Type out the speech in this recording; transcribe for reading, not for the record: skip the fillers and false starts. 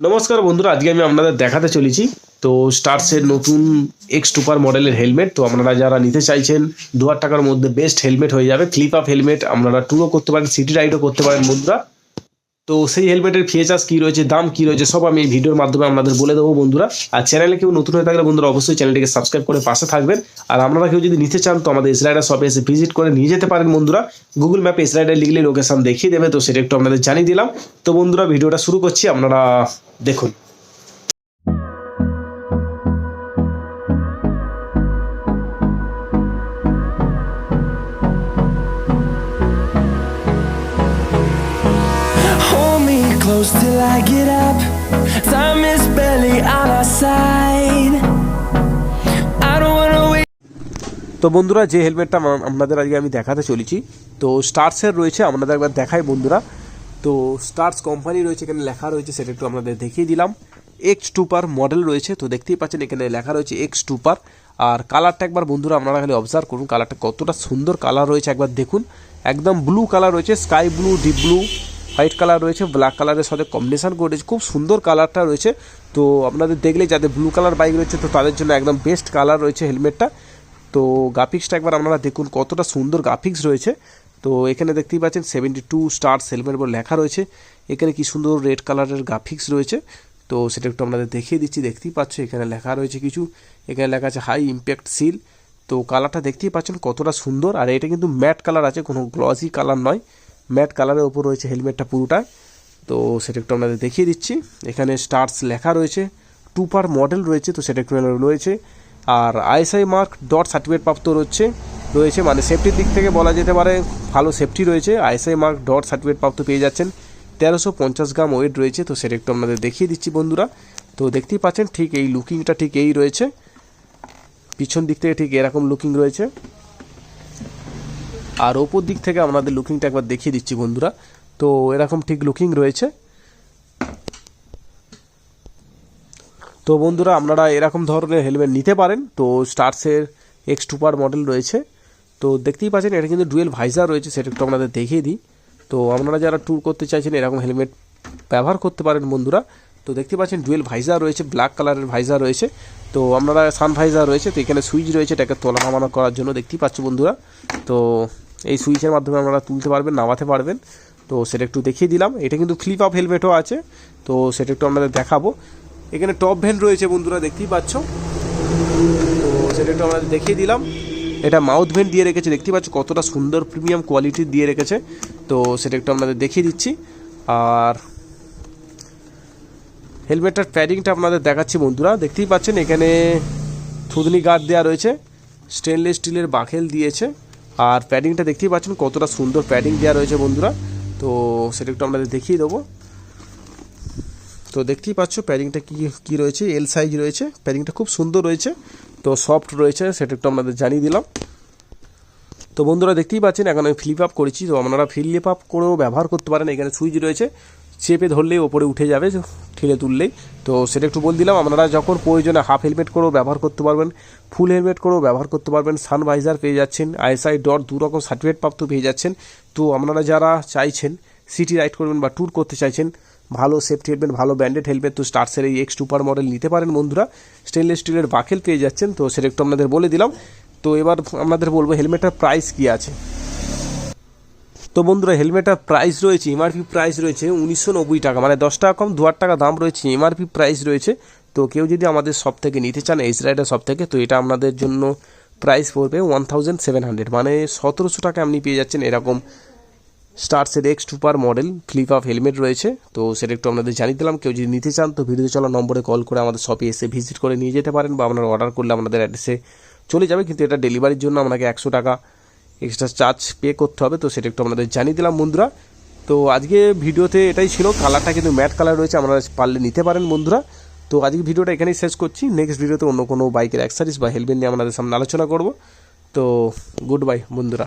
নমস্কার বন্ধুরা, আজকে আমি আপনাদের দেখাতে চলেছি তো স্টার্সের নতুন এক্স টুপার মডেলের হেলমেট। তো আপনারা যারা নিতে চাইছেন 2000 টাকার মধ্যে বেস্ট হেলমেট হয়ে যাবে, ক্লিপ আপ হেলমেট। আপনারা ট্যুরও করতে পারেন, সিটি রাইডও করতে পারেন বন্ধুরা। তো সেই হেলমেটের ফিচার্স কী রয়েছে, দাম কী রয়েছে, সব আমি এই ভিডিওর মাধ্যমে আপনাদের বলে দেবো বন্ধুরা। আর চ্যানেলে কেউ নতুন হয়ে থাকলে বন্ধুরা অবশ্যই চ্যানেলটিকে সাবস্ক্রাইব করে পাশে থাকবেন। আর আপনারা কেউ যদি নিতে চান তো আমাদের এসরাইডার শপে এসে ভিজিট করে নিয়ে যেতে পারেন বন্ধুরা। গুগল ম্যাপে এসরাইডার লিখলে লোকেশন দেখিয়ে দেবে, তো সেটা একটু আপনাদের জানিয়ে দিলাম। তো বন্ধুরা ভিডিওটা শুরু করছি, আপনারা দেখুন। Close till I get up. Time is barely on our side. I don't wanna wait. তো বন্ধুরা যে হেলমেটটা আপনাদের আজকে আমি দেখাতে চলেছি তো স্টার্সের রয়েছে, আপনাদের একবার দেখাই বন্ধুরা। তো স্টার্স কোম্পানি রয়েছে, এখানে লেখা রয়েছে, সেটা একটু আপনাদের দেখিয়ে দিলাম। এক্স টুপার মডেল রয়েছে, তো দেখতেই পাচ্ছেন এখানে লেখা রয়েছে এক্স টুপার। আর কালারটা একবার বন্ধুরা আপনারা খালি অবজার্ভ করুন, কালারটা কতটা সুন্দর কালার রয়েছে একবার দেখুন। একদম ব্লু কালার রয়েছে, sky blue, deep blue, white colour রয়েছে, ব্ল্যাক কালারের সাথে কম্বিনেশন করেছে, খুব সুন্দর কালারটা রয়েছে। তো আপনাদের দেখলে যাদের ব্লু কালার বাইক রয়েছে তো তাদের জন্য একদম বেস্ট কালার রয়েছে হেলমেটটা। তো গ্রাফিক্সটা একবার আপনারা দেখুন কতটা সুন্দর গ্রাফিক্স রয়েছে। তো এখানে দেখতেই পাচ্ছেন 72 স্টার্স হেলমেট বলে লেখা রয়েছে। এখানে কি সুন্দর রেড কালারের গ্রাফিক্স রয়েছে, তো সেটা একটু আপনাদের দেখিয়ে দিচ্ছি। দেখতেই পাচ্ছ এখানে লেখা রয়েছে কিছু, এখানে লেখা আছে হাই ইম্প্যাক্ট সিল। তো কালারটা দেখতেই পাচ্ছেন কতটা সুন্দর। আর এটা কিন্তু ম্যাট কালার আছে, কোনো গ্লসি কালার নয়, ম্যাট কালারের ওপর রয়েছে হেলমেটটা পুরোটা। তো সেটা একটু আপনাদের দেখিয়ে দিচ্ছি। এখানে স্টার্স লেখা রয়েছে, টুপার মডেল রয়েছে, তো সেটা একটু রয়েছে। আর আইএসআই মার্ক ডট সার্টিফিকেট প্রাপ্ত রয়েছে, মানে সেফটির দিক থেকে বলা যেতে পারে ভালো সেফটি রয়েছে। আইএসআই মার্ক ডট সার্টিফিকেট প্রাপ্ত পেয়ে যাচ্ছেন। 1350 গ্রাম ওয়েট রয়েছে, তো সেটা একটু আপনাদের দেখিয়ে দিচ্ছি বন্ধুরা। তো দেখতেই পাচ্ছেন ঠিক এই লুকিংটা ঠিক এই রয়েছে, পিছন দিক থেকে ঠিক এরকম লুকিং রয়েছে। আর ওপর দিক থেকে আপনাদের লুকিংটা একবার দেখিয়ে দিচ্ছি বন্ধুরা। তো এরকম ঠিক লুকিং রয়েছে। তো বন্ধুরা আপনারা এরকম ধরনের হেলমেট নিতে পারেন। তো স্টার্সের এক্স টুপার মডেল রয়েছে, তো দেখতেই পাচ্ছেন এটা কিন্তু ডুয়েল ভাইজার রয়েছে, সেটা একটু আপনাদের দেখিয়ে দিই। তো আপনারা যারা ট্যুর করতে চাইছেন এরকম হেলমেট ব্যবহার করতে পারেন বন্ধুরা। তো দেখতে পাচ্ছেন ডুয়েল ভাইজার রয়েছে, ব্ল্যাক কালারের ভাইজার রয়েছে। তো আপনারা সান ভাইজার রয়েছে, তো এখানে সুইচ রয়েছে এটাকে তোলা নামানো করার জন্য, দেখতেই পাচ্ছ বন্ধুরা। তো এই সুইচের মাধ্যমে আপনারা তুলতে পারবেন, নামাতে পারবেন। তো সেটা একটু দেখিয়ে দিলাম। এটা কিন্তু ফ্লিপ আপ হেলমেটও আছে, তো সেটা একটু আপনাদের দেখাবো। এখানে টপ ভ্যান রয়েছে বন্ধুরা, দেখতেই পাচ্ছ। তো সেটা একটু আপনাদের দেখিয়ে দিলাম। এটা মাউথ ভেন্ট দিয়ে রেখেছে, দেখতেই পাচ্ছ কতটা সুন্দর প্রিমিয়াম কোয়ালিটির দিয়ে রেখেছে। তো সেটা একটু আপনাদের দেখিয়ে দিচ্ছি। আর হেলমেটটার প্যাডিংটা আপনাদের দেখাচ্ছি বন্ধুরা, দেখতেই পাচ্ছেন এখানে থুতনি গার্ড দেওয়া রয়েছে, স্টেনলেস স্টিলের বাকেল দিয়েছে। আর প্যাডিংটা দেখতেই পাচ্ছেন কতটা সুন্দর প্যাডিং দেওয়া রয়েছে বন্ধুরা। তো সেটা একটু আপনাদের দেখিয়ে দেবো। তো দেখতেই পাচ্ছ প্যাডিংটা কী রয়েছে, এল সাইজ রয়েছে, প্যাডিংটা খুব সুন্দর রয়েছে। তো সফট রয়েছে, সেটা একটু আপনাদের জানিয়ে দিলাম। তো বন্ধুরা দেখতেই পাচ্ছেন এখন আমি ফ্লিপ আপ করেছি, তো আপনারা ফ্লিপ আপ করেও ব্যবহার করতে পারেন। এখানে সুইচ রয়েছে, চেপে ধরলেই ওপরে উঠে যাবে, ঠেলে তুললেই। তো সেটা একটু বলে দিলাম। আপনারা যখন প্রয়োজনে হাফ হেলমেট করেও ব্যবহার করতে পারবেন, ফুল হেলমেট করেও ব্যবহার করতে পারবেন। সান ভাইজার পেয়ে যাচ্ছেন, আইএসআই ডট 2 রকম সার্টিফিকেট প্রাপ্ত পেয়ে যাচ্ছেন। তো আপনারা যারা চাইছেন সিটি রাইড করবেন বা ট্যুর করতে চাইছেন, ভালো সেফটি হেলমেট, ভালো ব্র্যান্ডেড হেলমেট, তো স্টার্সের এই এক্স টুপার মডেল নিতে পারেন বন্ধুরা। স্টেনলেস স্টিলের বাকেল পেয়ে যাচ্ছেন, তো সেটা একটু আপনাদের বলে দিলাম। তো এবার আপনাদের বলবো হেলমেটটার প্রাইস কী আছে। তো বন্ধুরা হেলমেটটার প্রাইস রয়েছে, এমআরপি প্রাইস রয়েছে 1990 টাকা, মানে 10 টাকা কম, 2000 টাকা দাম রয়েছে, এমআরপি প্রাইস রয়েছে। তো কেউ যদি আমাদের শপ থেকে নিতে চান, এসরাইডার শপ থেকে, তো এটা আপনাদের জন্য প্রাইস পড়বে 1700, মানে 1700 টাকা আপনি পেয়ে যাচ্ছেন এরকম স্টার্সের x টুপার model flip up helmet রয়েছে। তো সেটা একটু আপনাদের জানিয়ে দিলাম। কেউ যদি নিতে চান তো ভিডিওতে চলা নম্বরে কল করে আমাদের শপে এসে ভিজিট করে নিয়ে যেতে পারেন, বা আপনারা অর্ডার করলে আমাদের অ্যাড্রেসে চলে যাবে। কিন্তু এটা ডেলিভারির জন্য আপনাকে 100 টাকা এক্সট্রা চার্জ পে করতে হবে, তো সেটা একটু আপনাদের জানিয়ে দিলাম বন্ধুরা। তো আজকে ভিডিওতে এটাই ছিল, কালারটা কিন্তু ম্যাট কালার রয়েছে, আপনারা পারলে নিতে পারেন বন্ধুরা। তো আজকে ভিডিওটা এখানেই শেষ করছি। নেক্সট ভিডিওতে অন্য কোনো বাইকের অ্যাক্সেসরিজ বা হেলমেট নিয়ে আমাদের সামনে আলোচনা করব। তো গুড বাই বন্ধুরা।